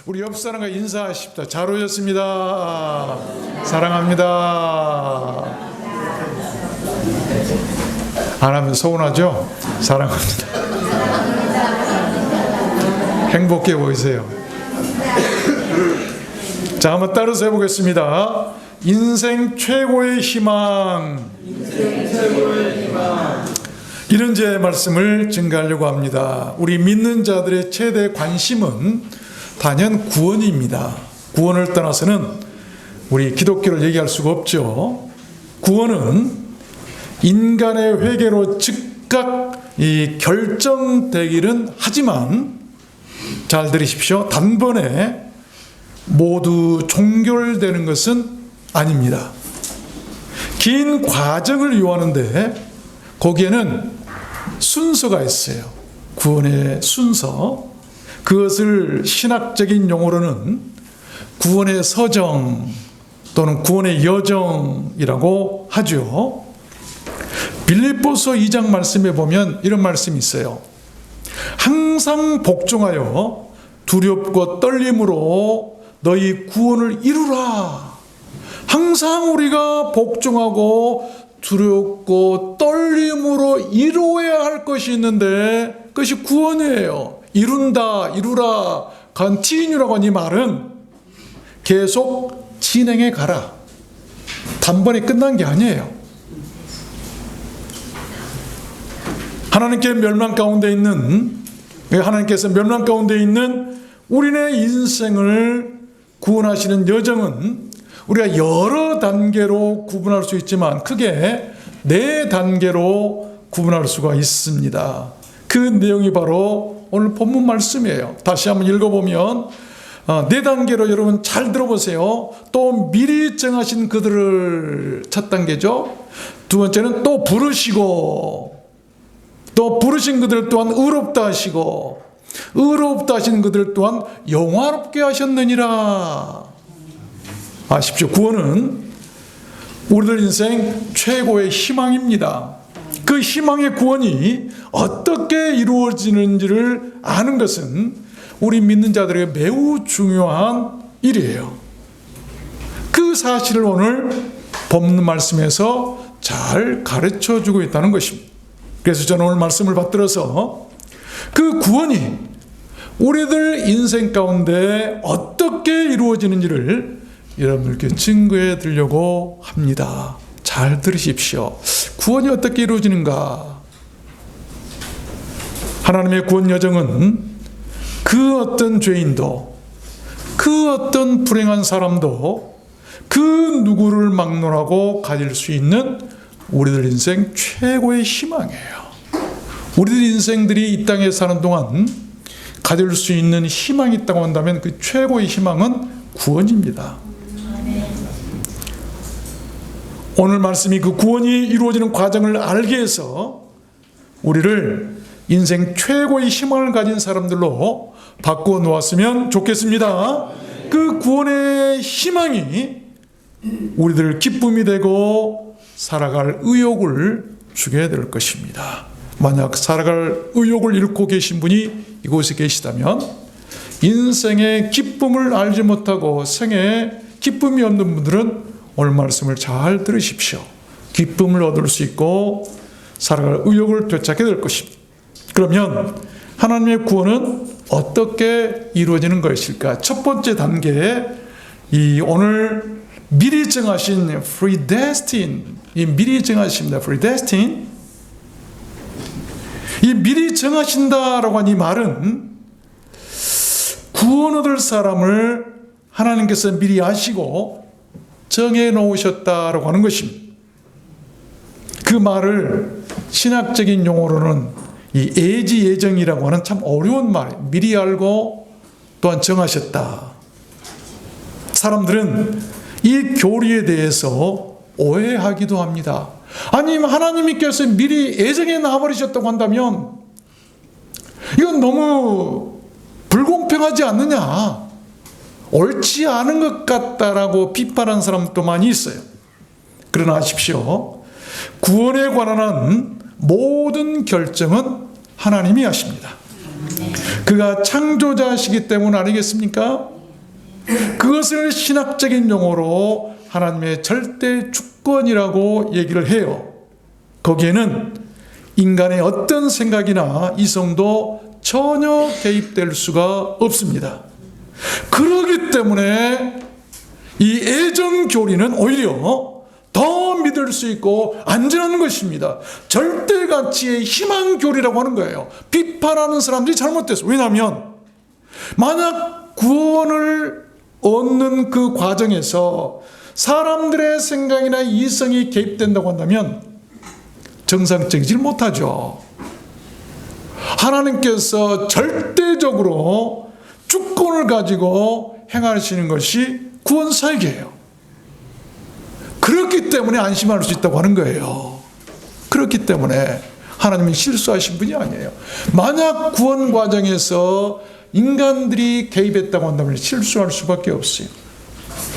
우리 옆 사람과 인사하십시다. 잘 오셨습니다. 사랑합니다. 안 하면 서운하죠? 사랑합니다. 행복해 보이세요. 자, 한번 따라서 해보겠습니다. 인생 최고의 희망. 이런 제 말씀을 증가하려고 합니다. 우리 믿는 자들의 최대 관심은 단연 구원입니다. 구원을 떠나서는 우리 기독교를 얘기할 수가 없죠. 구원은 인간의 회개로 즉각 결정되기는 하지만, 잘 들으십시오. 단번에 모두 종결되는 것은 아닙니다. 긴 과정을 요하는데 거기에는 순서가 있어요. 구원의 순서. 그것을 신학적인 용어로는 구원의 서정 또는 구원의 여정이라고 하죠. 빌립보서 2장 말씀에 보면 이런 말씀이 있어요. 항상 복종하여 두렵고 떨림으로 너희 구원을 이루라. 항상 우리가 복종하고 두렵고 떨림으로 이루어야 할 것이 있는데 그것이 구원이에요. 이룬다, 이루라, 컨티뉴라고 하는 이 말은 계속 진행해 가라. 단번에 끝난 게 아니에요. 하나님께서 멸망 가운데 있는 우리네 인생을 구원하시는 여정은 우리가 여러 단계로 구분할 수 있지만 크게 4단계로 구분할 수가 있습니다. 그 내용이 바로 오늘 본문 말씀이에요. 다시 한번 읽어보면 4단계로 여러분 잘 들어보세요. 또 미리 정하신 그들을 첫 단계죠. 두 번째는 또 부르시고, 또 부르신 그들 또한 의롭다 하시고, 의롭다 하신 그들 또한 영화롭게 하셨느니라. 아십시오. 구원은 우리들 인생 최고의 희망입니다. 그 희망의 구원이 어떻게 이루어지는지를 아는 것은 우리 믿는 자들에게 매우 중요한 일이에요. 그 사실을 오늘 본문 말씀에서 잘 가르쳐주고 있다는 것입니다. 그래서 저는 오늘 말씀을 받들어서 그 구원이 우리들 인생 가운데 어떻게 이루어지는지를 여러분들께 증거해 드리려고 합니다. 잘 들으십시오. 구원이 어떻게 이루어지는가? 하나님의 구원 여정은 그 어떤 죄인도, 그 어떤 불행한 사람도 그 누구를 막론하고 가질 수 있는 우리들 인생 최고의 희망이에요. 우리들 인생들이 이 땅에 사는 동안 가질 수 있는 희망이 있다고 한다면 그 최고의 희망은 구원입니다. 오늘 말씀이 그 구원이 이루어지는 과정을 알게 해서 우리를 인생 최고의 희망을 가진 사람들로 바꾸어 놓았으면 좋겠습니다. 그 구원의 희망이 우리들 기쁨이 되고 살아갈 의욕을 주게 될 것입니다. 만약 살아갈 의욕을 잃고 계신 분이 이곳에 계시다면 인생의 기쁨을 알지 못하고 생애에 기쁨이 없는 분들은 오늘 말씀을 잘 들으십시오. 기쁨을 얻을 수 있고 살아갈 의욕을 되찾게 될 것입니다. 그러면 하나님의 구원은 어떻게 이루어지는 것일까? 첫 번째 단계에 이 오늘 미리 정하신 predestined, 이 미리 정하십니다. predestined. 이 미리 정하신다라고 하는 이 말은 구원 얻을 사람을 하나님께서 미리 아시고 정해 놓으셨다라고 하는 것입니다. 그 말을 신학적인 용어로는 이 예지 예정이라고 하는 참 어려운 말이에요. 미리 알고 또한 정하셨다. 사람들은 이 교리에 대해서 오해하기도 합니다. 아니면 하나님께서 미리 예정해 놔버리셨다고 한다면 이건 너무 불공평하지 않느냐, 옳지 않은 것 같다라고 비판하는 사람도 많이 있어요. 그러나 아십시오. 구원에 관한 모든 결정은 하나님이 하십니다. 그 그가 창조자시기 때문 아니겠습니까? 그것을 신학적인 용어로 하나님의 절대 주권이라고 얘기를 해요. 거기에는 인간의 어떤 생각이나 이성도 전혀 개입될 수가 없습니다. 그렇기 때문에 이 애정교리는 오히려 더 믿을 수 있고 안전한 것입니다. 절대가치의 희망교리라고 하는 거예요. 비판하는 사람들이 잘못됐어요. 왜냐하면 만약 구원을 얻는 그 과정에서 사람들의 생각이나 이성이 개입된다고 한다면 정상적이지 못하죠. 하나님께서 절대적으로 주권을 가지고 행하시는 것이 구원사역이에요. 그렇기 때문에 안심할 수 있다고 하는 거예요. 그렇기 때문에 하나님은 실수하신 분이 아니에요. 만약 구원 과정에서 인간들이 개입했다고 한다면 실수할 수밖에 없어요.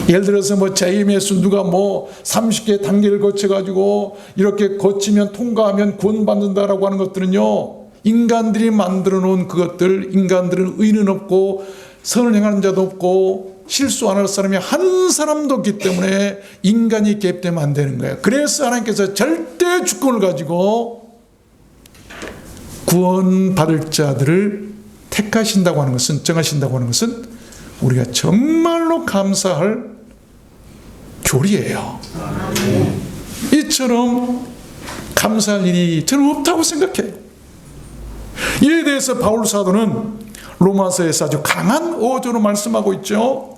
예를 들어서 JMS 누가 30개 단계를 거쳐가지고 이렇게 거치면 통과하면 구원받는다라고 하는 것들은요, 인간들이 만들어 놓은 그것들, 인간들은 의는 없고 선을 행하는 자도 없고 실수 안 할 사람이 한 사람도 없기 때문에 인간이 개입되면 안 되는 거예요. 그래서 하나님께서 절대 주권을 가지고 구원받을 자들을 택하신다고 하는 것은, 정하신다고 하는 것은 우리가 정말로 감사할 교리예요. 이처럼 감사할 일이 저는 없다고 생각해요. 이에 대해서 바울 사도는 로마서에서 아주 강한 어조로 말씀하고 있죠.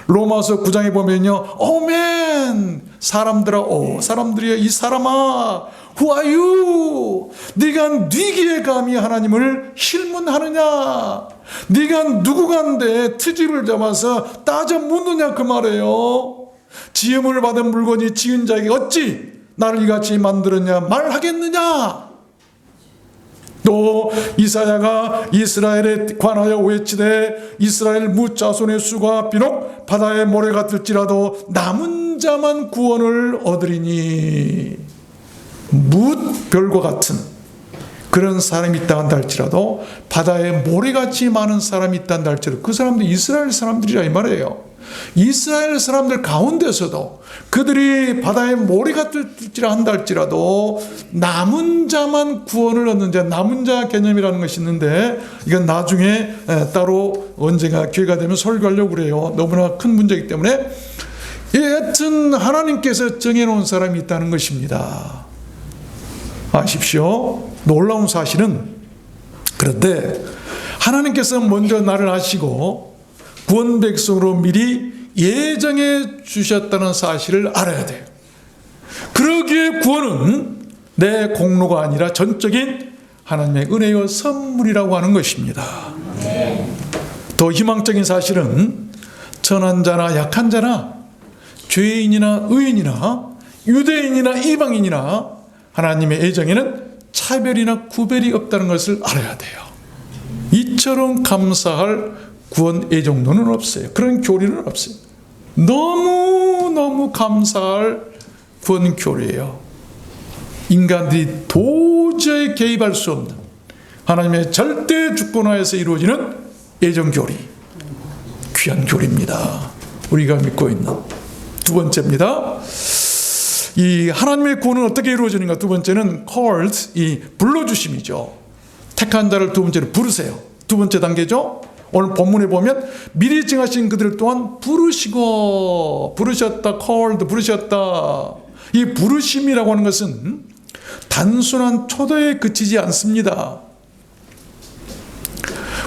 로마서 9장에 보면요, 오멘, 사람들이여, 이 사람아, who are you? 네가 뉘기에 감히 하나님을 실문하느냐? 네가 누구간데 트집을 잡아서 따져 묻느냐, 그 말이에요. 지음을 받은 물건이 지은 자에게 어찌 나를 이같이 만들었냐 말하겠느냐? 또 이사야가 이스라엘에 관하여 외치되 이스라엘 무자손의 수가 비록 바다의 모래 같을지라도 남은 자만 구원을 얻으리니, 뭇별과 같은 그런 사람이 있다 한다 할지라도, 바다에 모래같이 많은 사람이 있다 한다 할지라도 그 사람도 이스라엘 사람들이라 이 말이에요. 이스라엘 사람들 가운데서도 그들이 바다에 모래 같을지라 한다 할지라도 남은 자만 구원을 얻는 자, 남은 자 개념이라는 것이 있는데 이건 나중에 따로 언젠가 기회가 되면 설교하려고 그래요. 너무나 큰 문제이기 때문에. 여하튼 하나님께서 정해놓은 사람이 있다는 것입니다. 아십시오. 놀라운 사실은, 그런데 하나님께서 먼저 나를 아시고 구원 백성으로 미리 예정해 주셨다는 사실을 알아야 돼요. 그러기에 구원은 내 공로가 아니라 전적인 하나님의 은혜와 선물이라고 하는 것입니다. 더 희망적인 사실은 선한 자나 약한 자나 죄인이나 의인이나 유대인이나 이방인이나 하나님의 애정에는 차별이나 구별이 없다는 것을 알아야 돼요. 이처럼 감사할 구원 애정도는 없어요. 그런 교리는 없어요. 너무너무 감사할 구원 교리예요. 인간들이 도저히 개입할 수 없는 하나님의 절대 주권하에서 이루어지는 애정 교리, 귀한 교리입니다. 우리가 믿고 있는 두 번째입니다. 이 하나님의 구원은 어떻게 이루어지는가? 두 번째는 called, 이 불러주심이죠. 택한 자를 두 번째로 부르세요. 두 번째 단계죠. 오늘 본문에 보면 미리 정하신 그들 또한 부르시고, 부르셨다, called, 부르셨다. 이 부르심이라고 하는 것은 단순한 초대에 그치지 않습니다.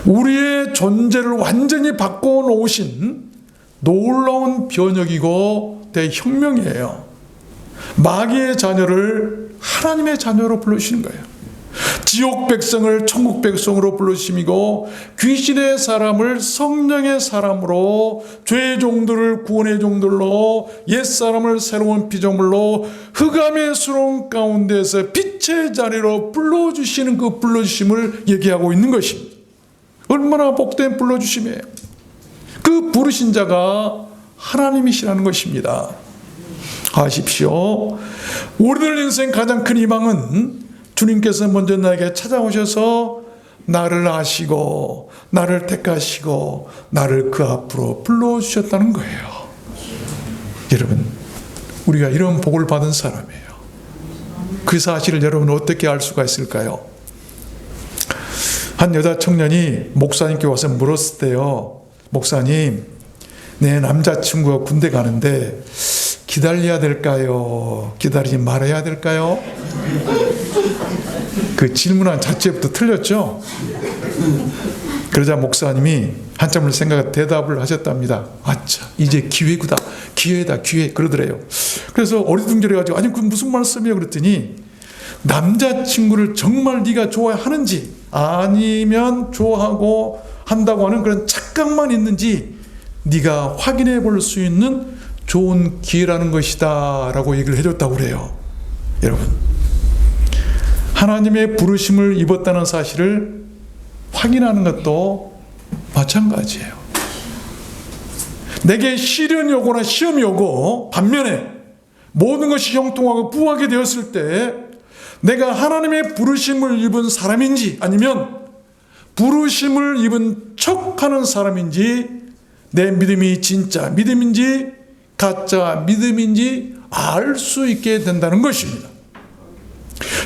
우리의 존재를 완전히 바꿔놓으신 놀라운 변혁이고 대혁명이에요. 마귀의 자녀를 하나님의 자녀로 부르시는 거예요. 지옥 백성을 천국 백성으로 부르심이고, 귀신의 사람을 성령의 사람으로, 죄의 종들을 구원의 종들로, 옛사람을 새로운 피조물로 흑암의 수렁 가운데서 빛의 자리로 불러주시는 그 불러주심을 얘기하고 있는 것입니다. 얼마나 복된 불러주심이에요. 그 부르신 자가 하나님이시라는 것입니다. 아십시오. 우리들 인생 가장 큰 희망은 주님께서 먼저 나에게 찾아오셔서 나를 아시고 나를 택하시고 나를 그 앞으로 불러주셨다는 거예요. 여러분, 우리가 이런 복을 받은 사람이에요. 그 사실을 여러분은 어떻게 알 수가 있을까요? 한 여자 청년이 목사님께 와서 물었을 때요, 목사님, 내 남자친구가 군대 가는데 기다려야 될까요? 기다리지 말아야 될까요? 그 질문한 자체부터 틀렸죠? 그러자 목사님이 한참을 생각해 대답을 하셨답니다. 아차, 이제 기회구다. 기회다, 기회. 그러더래요. 그래서 어리둥절해가지고, 아니, 그건 무슨 말씀이에요? 그랬더니, 남자친구를 정말 네가 좋아하는지, 아니면 좋아하고 한다고 하는 그런 착각만 있는지 네가 확인해 볼 수 있는 좋은 기회라는 것이다 라고 얘기를 해줬다고 그래요. 여러분, 하나님의 부르심을 입었다는 사실을 확인하는 것도 마찬가지예요. 내게 시련이 오거나 시험이 오고 반면에 모든 것이 형통하고 부하게 되었을 때 내가 하나님의 부르심을 입은 사람인지 아니면 부르심을 입은 척하는 사람인지, 내 믿음이 진짜 믿음인지 가짜 믿음인지 알 수 있게 된다는 것입니다.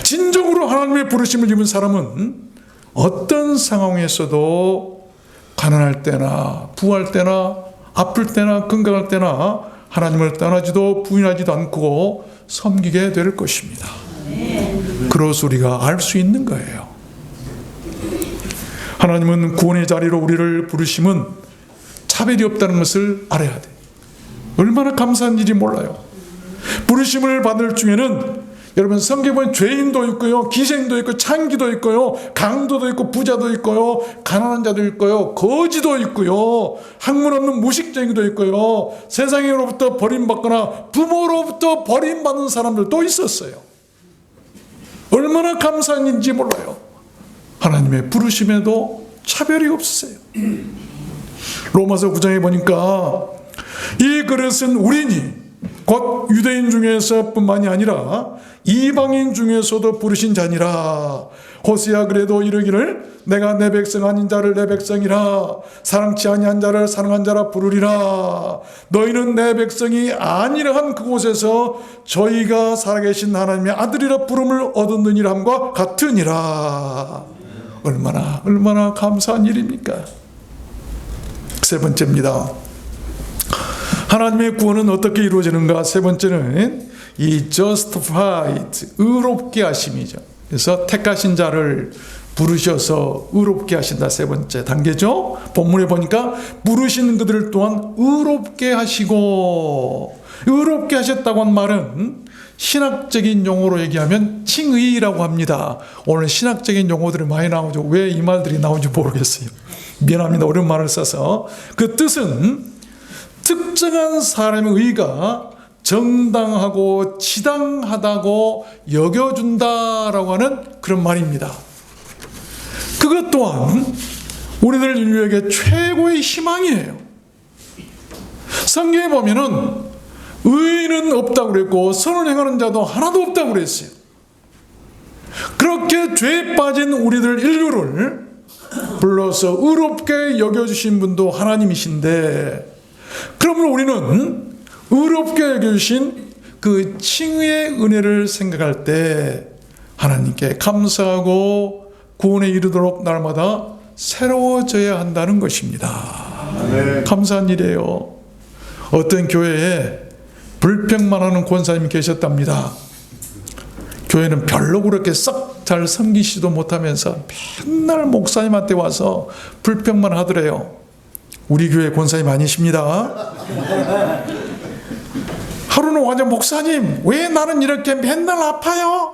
진정으로 하나님의 부르심을 입은 사람은 어떤 상황에서도 가난할 때나 부할 때나 아플 때나 건강할 때나 하나님을 떠나지도 부인하지도 않고 섬기게 될 것입니다. 그래서 우리가 알 수 있는 거예요. 하나님은 구원의 자리로 우리를 부르심은 차별이 없다는 것을 알아야 돼. 얼마나 감사한 일이 몰라요. 부르심을 받을 중에는 여러분, 성경에 보면 죄인도 있고요, 기생도 있고, 창기도 있고요, 강도도 있고, 부자도 있고요, 가난한 자도 있고요, 거지도 있고요, 학문 없는 무식쟁이도 있고요, 세상으로부터 버림받거나 부모로부터 버림받는 사람들도 있었어요. 얼마나 감사한 일인지 몰라요. 하나님의 부르심에도 차별이 없어요. 로마서 9장에 보니까 이 그릇은 우리니 곧 유대인 중에서 뿐만이 아니라 이방인 중에서도 부르신 자니라. 호세아 그래도 이르기를 내가 내 백성 아닌 자를 내 백성이라 사랑치 아니한 자를 사랑한 자라 부르리라. 너희는 내 백성이 아니라 한 그곳에서 저희가 살아계신 하나님의 아들이라 부름을 얻었느니라 함과 같으니라. 얼마나 감사한 일입니까? 세 번째입니다. 하나님의 구원은 어떻게 이루어지는가? 세 번째는 이 justified, 의롭게 하심이죠. 그래서 택하신 자를 부르셔서 의롭게 하신다. 세 번째 단계죠. 본문에 보니까 부르신 그들 또한 의롭게 하시고, 의롭게 하셨다고 한 말은 신학적인 용어로 얘기하면 칭의라고 합니다. 오늘 신학적인 용어들이 많이 나오죠. 왜 이 말들이 나오는지 모르겠어요. 미안합니다. 어려운 말을 써서. 그 뜻은 특정한 사람의 의가 정당하고 지당하다고 여겨준다라고 하는 그런 말입니다. 그것 또한 우리들 인류에게 최고의 희망이에요. 성경에 보면은 의인은 없다고 그랬고 선을 행하는 자도 하나도 없다고 그랬어요. 그렇게 죄에 빠진 우리들 인류를 불러서 의롭게 여겨주신 분도 하나님이신데, 그러면 우리는 의롭게 여겨주신 그 칭의의 은혜를 생각할 때 하나님께 감사하고 구원에 이르도록 날마다 새로워져야 한다는 것입니다. 네. 감사한 일이에요. 어떤 교회에 불평만 하는 권사님이 계셨답니다. 교회는 별로 그렇게 썩 잘 섬기시도 못하면서 맨날 목사님한테 와서 불평만 하더래요. 우리 교회 권사님 아니십니다. 하루는 와서 목사님, 왜 나는 이렇게 맨날 아파요?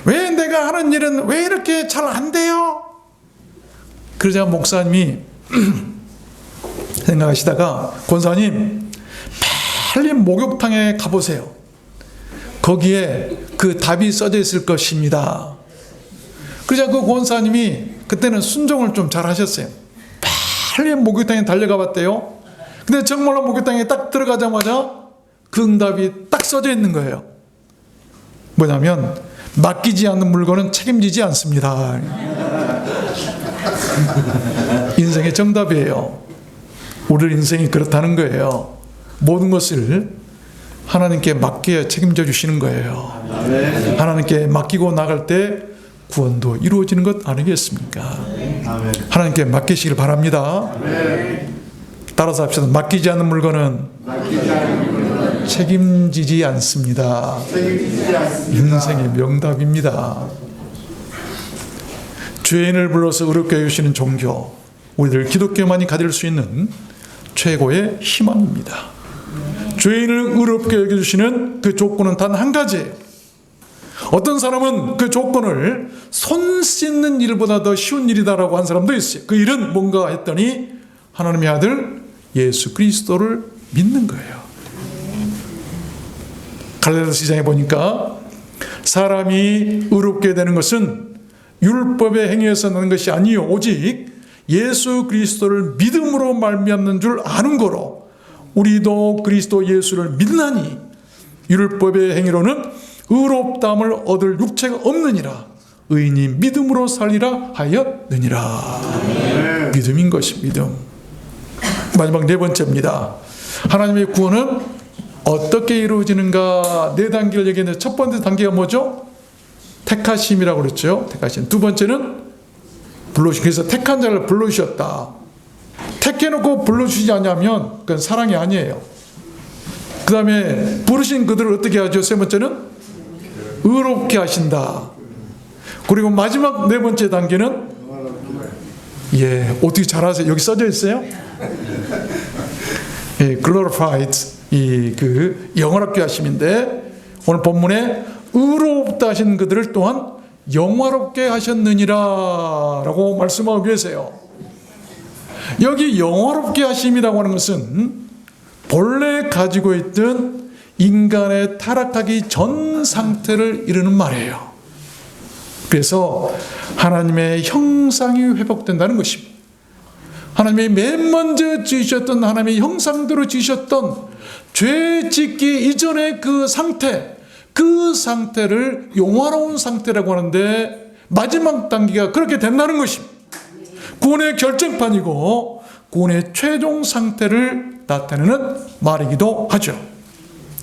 왜 내가 하는 일은 왜 이렇게 잘 안 돼요? 그러자 목사님이 생각하시다가, 권사님 빨리 목욕탕에 가보세요. 거기에 그 답이 써져 있을 것입니다. 그러자 그 권사님이 그때는 순종을 좀 잘 하셨어요. 빨리 목욕탕에 달려가 봤대요. 근데 정말로 목욕탕에 딱 들어가자마자 그 응답이 딱 써져 있는 거예요. 뭐냐면 맡기지 않는 물건은 책임지지 않습니다. 인생의 정답이에요. 우리 인생이 그렇다는 거예요. 모든 것을 하나님께 맡겨야 책임져 주시는 거예요. 하나님께 맡기고 나갈 때 구원도 이루어지는 것 아니겠습니까? 하나님께 맡기시길 바랍니다. 따라서 합시다. 맡기지 않는 물건은 책임지지 않습니다. 인생의 명답입니다. 죄인을 불러서 의롭게 해주시는 종교, 우리들 기독교만이 가질 수 있는 최고의 희망입니다. 죄인을 의롭게 여겨주시는 그 조건은 단 한 가지예요. 어떤 사람은 그 조건을 손 씻는 일보다 더 쉬운 일이다라고 한 사람도 있어요. 그 일은 뭔가 했더니 하나님의 아들 예수 그리스도를 믿는 거예요. 갈라디아 시장에 보니까 사람이 의롭게 되는 것은 율법의 행위에서 나는 것이 아니요 오직 예수 그리스도를 믿음으로 말미암는 줄 아는 거로 우리도 그리스도 예수를 믿나니 율법의 행위로는 의롭다함을 얻을 육체가 없느니라 의인이 믿음으로 살리라 하였느니라. 믿음인 것이 믿음. 마지막 네 번째입니다. 하나님의 구원은 어떻게 이루어지는가? 네 단계를 얘기했는데 첫 번째 단계가 뭐죠? 택하심이라고 그랬죠. 택하심. 두 번째는 불러주시. 그래서 택한 자를 불러주셨다. 택해놓고 불러주시지 않냐면 그건 사랑이 아니에요. 그 다음에 부르신 그들을 어떻게 하죠? 세 번째는 의롭게 하신다. 그리고 마지막 네 번째 단계는 어떻게 잘하세요? 여기 써져 있어요? glorified 그 영화롭게 하심인데 오늘 본문에 의롭다 하신 그들을 또한 영화롭게 하셨느니라 라고 말씀하고 계세요. 여기 영화롭게 하심이라고 하는 것은 본래 가지고 있던 인간의 타락하기 전 상태를 이루는 말이에요. 그래서 하나님의 형상이 회복된다는 것입니다. 하나님이 맨 먼저 지으셨던 하나님의 형상대로 지으셨던 죄 짓기 이전의 그 상태를 영화로운 상태라고 하는데 마지막 단계가 그렇게 된다는 것입니다. 구원의 결정판이고 구원의 최종 상태를 나타내는 말이기도 하죠.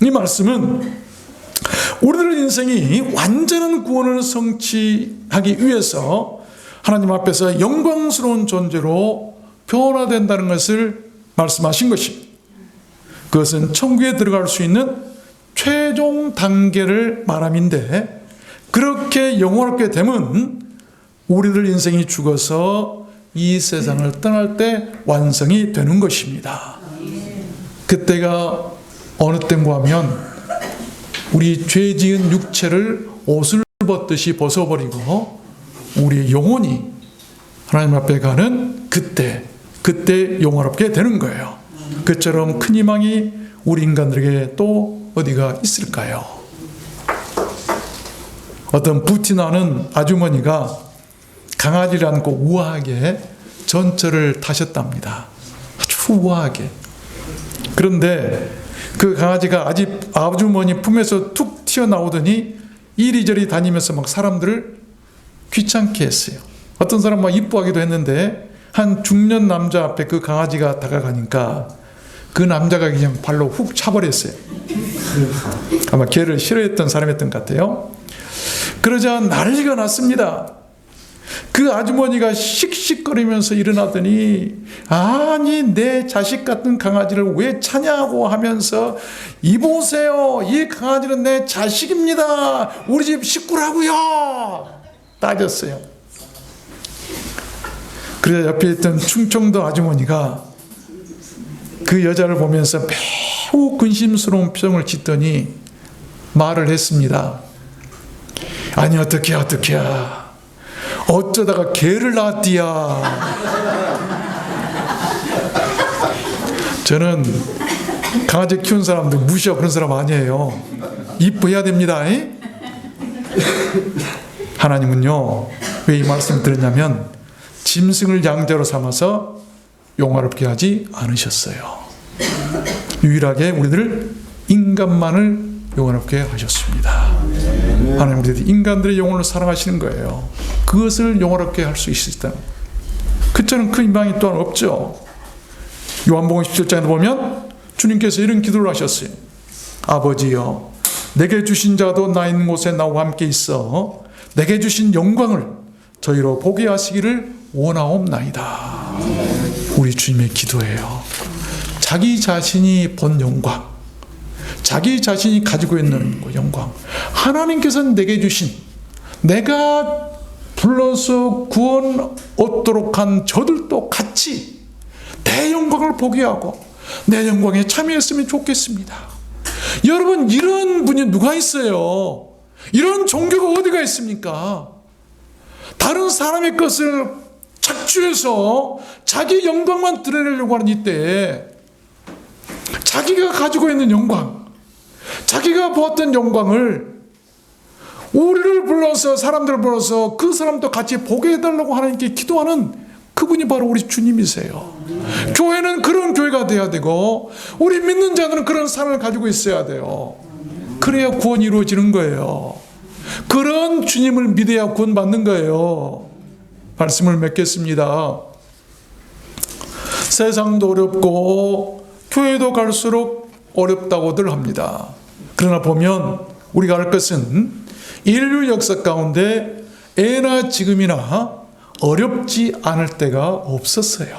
이 말씀은 우리들 인생이 완전한 구원을 성취하기 위해서 하나님 앞에서 영광스러운 존재로 변화된다는 것을 말씀하신 것입니다. 그것은 천국에 들어갈 수 있는 최종 단계를 말함인데 그렇게 영원롭게 되면 우리들 인생이 죽어서 이 세상을 떠날 때 완성이 되는 것입니다. 그때가 어느 때인가 하면 우리 죄 지은 육체를 옷을 벗듯이 벗어버리고 우리의 영혼이 하나님 앞에 가는 그때 영원롭게 되는 거예요. 그처럼 큰 희망이 우리 인간들에게 또 어디가 있을까요? 어떤 부티나는 아주머니가 강아지를 안고 우아하게 전철을 타셨답니다. 아주 우아하게. 그런데 그 강아지가 아주머니 품에서 툭 튀어나오더니 이리저리 다니면서 막 사람들을 귀찮게 했어요. 어떤 사람 막 이뻐하기도 했는데 한 중년 남자 앞에 그 강아지가 다가가니까 그 남자가 그냥 발로 훅 차버렸어요. 아마 개를 싫어했던 사람이었던 것 같아요. 그러자 난리가 났습니다. 그 아주머니가 씩씩거리면서 일어나더니 아니 내 자식 같은 강아지를 왜 차냐고 하면서 이보세요, 이 강아지는 내 자식입니다. 우리 집 식구라고요. 따졌어요. 그래서 옆에 있던 충청도 아주머니가 그 여자를 보면서 매우 근심스러운 표정을 짓더니 말을 했습니다. 아니 어떡해 어쩌다가 개를 낳았디야. 저는 강아지 키운 사람들 무시하고 그런 사람 아니에요. 이뻐해야 됩니다. 하나님은요 왜 이 말씀을 드렸냐면 짐승을 양자로 삼아서 영화롭게 하지 않으셨어요. 유일하게 우리들을 인간만을 영화롭게 하셨습니다. 하나님 우리 인간들의 영혼을 사랑하시는 거예요. 그것을 영원롭게 할 수 있다는 거예요. 그처럼 큰 희망이 또한 없죠. 요한복음 17장에 보면 주님께서 이런 기도를 하셨어요. 아버지여, 내게 주신 자도 나 있는 곳에 나와 함께 있어 내게 주신 영광을 저희로 보게 하시기를 원하옵나이다. 우리 주님의 기도예요. 자기 자신이 본 영광, 자기 자신이 가지고 있는 영광, 하나님께서는 내게 주신, 내가 불러서 구원 얻도록 한 저들도 같이 내 영광을 보게 하고 내 영광에 참여했으면 좋겠습니다. 여러분, 이런 분이 누가 있어요? 이런 종교가 어디가 있습니까? 다른 사람의 것을 착취해서 자기 영광만 드러내려고 하는 이때에 자기가 가지고 있는 영광, 자기가 보았던 영광을 우리를 불러서, 사람들을 불러서 그 사람도 같이 보게 해달라고 하나님께 기도하는 그분이 바로 우리 주님이세요. 교회는 그런 교회가 돼야 되고 우리 믿는 자들은 그런 삶을 가지고 있어야 돼요. 그래야 구원이 이루어지는 거예요. 그런 주님을 믿어야 구원 받는 거예요. 말씀을 맺겠습니다. 세상도 어렵고 교회도 갈수록 어렵다고들 합니다. 그러나 보면 우리가 알 것은 인류 역사 가운데 예나 지금이나 어렵지 않을 때가 없었어요.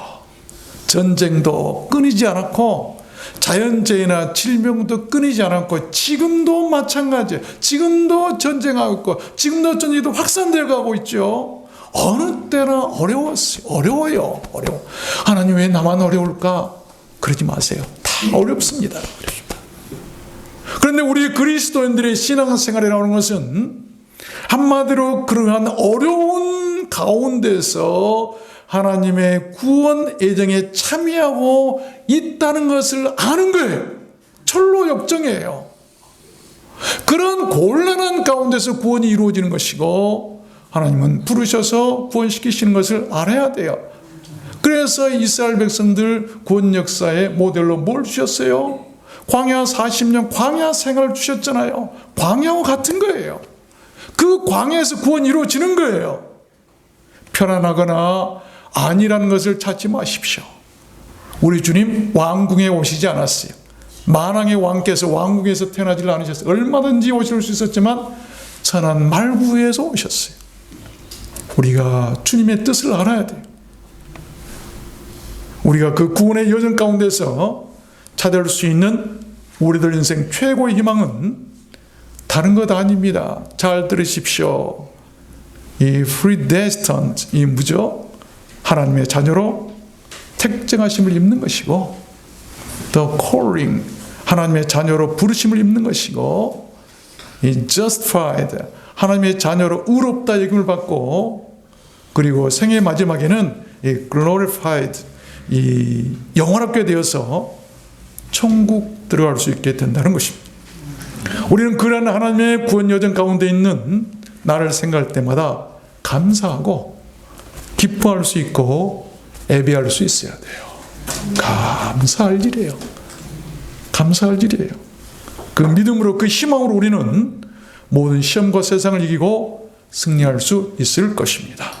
전쟁도 끊이지 않았고 자연재해나 질병도 끊이지 않았고 지금도 마찬가지예요. 지금도 전쟁하고 있고 지금도 전쟁도 확산되어 가고 있죠. 어느 때나 어려웠어요. 어려워요. 어려워. 하나님 왜 나만 어려울까? 그러지 마세요. 다 어렵습니다. 그런데 우리 그리스도인들의 신앙생활에 나오는 것은 한마디로 그러한 어려운 가운데서 하나님의 구원 예정에 참여하고 있다는 것을 아는 거예요. 철로 역정이에요. 그런 곤란한 가운데서 구원이 이루어지는 것이고 하나님은 부르셔서 구원시키시는 것을 알아야 돼요. 그래서 이스라엘 백성들 구원 역사의 모델로 뭘 주셨어요? 광야 40년 광야 생활을 주셨잖아요. 광야와 같은 거예요. 그 광야에서 구원이 이루어지는 거예요. 편안하거나 아니라는 것을 찾지 마십시오. 우리 주님 왕궁에 오시지 않았어요. 만왕의 왕께서 왕궁에서 태어나지 않으셨어요. 얼마든지 오실 수 있었지만 천한 말구에서 오셨어요. 우리가 주님의 뜻을 알아야 돼요. 우리가 그 구원의 여정 가운데서 찾을 수 있는 우리들 인생 최고의 희망은 다른 것 아닙니다. 잘 들으십시오. 이 predestined, 이 뭐죠? 하나님의 자녀로 택정하심을 입는 것이고 the calling, 하나님의 자녀로 부르심을 입는 것이고 이 justified, 하나님의 자녀로 의롭다 여김을 받고 그리고 생의 마지막에는 이 glorified, 이 영원하게 되어서 천국 들어갈 수 있게 된다는 것입니다. 우리는 그런 하나님의 구원 여정 가운데 있는 나를 생각할 때마다 감사하고 기뻐할 수 있고 애비할 수 있어야 돼요. 감사할 일이에요. 감사할 일이에요. 그 믿음으로 그 희망으로 우리는 모든 시험과 세상을 이기고 승리할 수 있을 것입니다.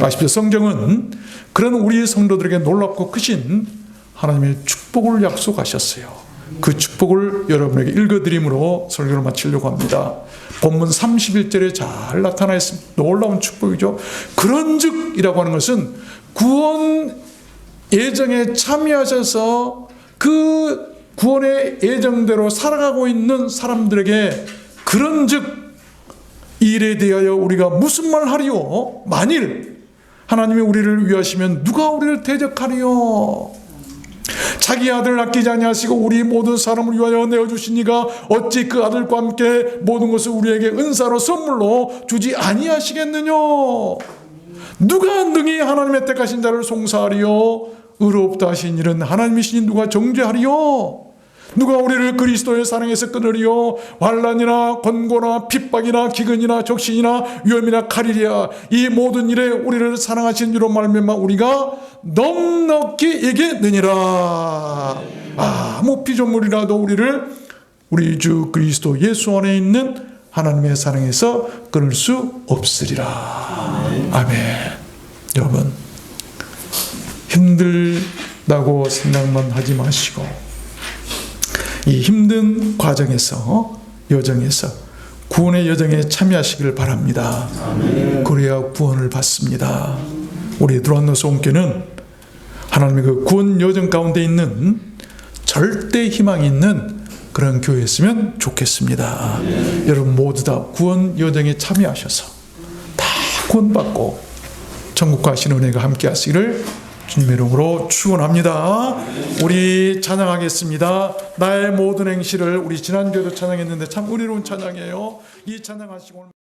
아십시오. 성경은 그런 우리 성도들에게 놀랍고 크신 하나님의 축복을 약속하셨어요. 그 축복을 여러분에게 읽어드림으로 설교를 마치려고 합니다. 본문 31절에 잘 나타나 있습니다. 놀라운 축복이죠. 그런즉이라고 하는 것은 구원 예정에 참여하셔서 그 구원의 예정대로 살아가고 있는 사람들에게 그런즉 이 일에 대하여 우리가 무슨 말 하리요? 만일 하나님이 우리를 위하시면 누가 우리를 대적하리요? 자기 아들을 아끼지 아니하시고 우리 모든 사람을 위하여 내어주신 이가 어찌 그 아들과 함께 모든 것을 우리에게 은사로 선물로 주지 아니하시겠느냐? 누가 능히 하나님의 택하신 자를 송사하리요? 의롭다 하신 일은 하나님이시니 누가 정죄하리요? 누가 우리를 그리스도의 사랑에서 끊으리요? 환난이나 권고나 핍박이나 기근이나 적신이나 위험이나 칼이랴. 이 모든 일에 우리를 사랑하신 이로 말미암아 우리가 넉넉히 이기느니라. 아무 피조물이라도 우리를 우리 주 그리스도 예수 안에 있는 하나님의 사랑에서 끊을 수 없으리라. 아멘. 여러분, 힘들다고 생각만 하지 마시고 이 힘든 과정에서, 여정에서 구원의 여정에 참여하시기를 바랍니다. 그래야 구원을 받습니다. 우리 드루안노스 온교는 하나님의 그 구원 여정 가운데 있는 절대 희망이 있는 그런 교회였으면 좋겠습니다. 여러분 모두 다 구원 여정에 참여하셔서 다 구원받고 천국 가시는 은혜가 함께 하시기를 주님의 이름으로 축원합니다. 우리 찬양하겠습니다. 나의 모든 행실을. 우리 지난주에도 찬양했는데 참 은혜로운 찬양이에요. 이 찬양하시고